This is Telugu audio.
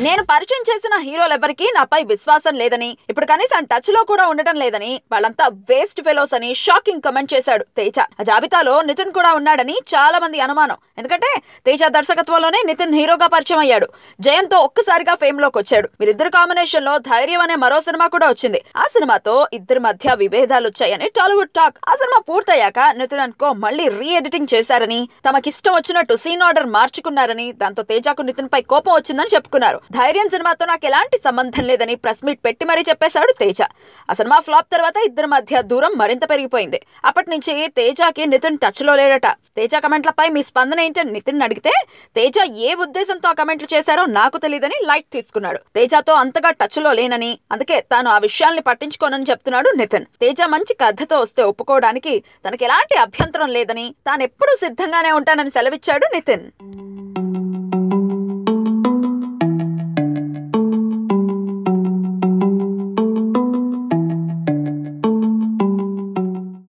నేను పరిచయం చేసిన హీరోలెవరికీ నాపై విశ్వాసం లేదని, ఇప్పుడు కనీసం టచ్ లో కూడా ఉండటం లేదని, వాళ్ళంతా వేస్ట్ ఫెలోస్ అని షాకింగ్ కమెంట్ చేశాడు తేజ. ఆ జాబితాలో నితిన్ కూడా ఉన్నాడని చాలా మంది అనుమానం. ఎందుకంటే తేజ దర్శకత్వంలోనే నితిన్ హీరోగా పరిచయం అయ్యాడు. జయంతో ఒక్కసారిగా ఫేమ్ లోకి వచ్చాడు. వీరిద్దరు కాంబినేషన్ లో ధైర్యం అనే మరో సినిమా కూడా వచ్చింది. ఆ సినిమాతో ఇద్దరి మధ్య విభేదాలు వచ్చాయని టాలీవుడ్ టాక్. ఆ సినిమా పూర్తయ్యాక నితిన్ అనుకో మళ్ళీ రీ ఎడిటింగ్ చేశారని, తమకిష్టం వచ్చినట్టు సీన్ ఆర్డర్ మార్చుకున్నారని, దాంతో తేజకు నితిన్ పై కోపం వచ్చిందని చెప్పుకున్నారు. ధైర్యం సినిమాతో నాకు ఎలాంటి సంబంధం లేదని ప్రెస్ మీట్ పెట్టి మరీ చెప్పేశాడు తేజ. ఆ సినిమా ఫ్లాప్ తర్వాత ఇద్దరి మధ్య దూరం మరింత పెరిగిపోయింది. అప్పటి నుంచి తేజకి నితిన్ టచ్ లో లేడట. తేజ కమెంట్లపై మీ స్పందన ఏంటని నితిన్ అడిగితే, తేజ ఏ ఉద్దేశంతో ఆ కమెంట్లు చేశారో నాకు తెలియదని లైట్ తీసుకున్నాడు. తేజతో అంతగా టచ్ లో లేనని, అందుకే తాను ఆ విషయాల్ని పట్టించుకోనని చెప్తున్నాడు నితిన్. తేజ మంచి కథతో వస్తే ఒప్పుకోవడానికి తనకి ఎలాంటి అభ్యంతరం లేదని, తానెప్పుడూ సిద్ధంగానే ఉంటానని సెలవిచ్చాడు నితిన్.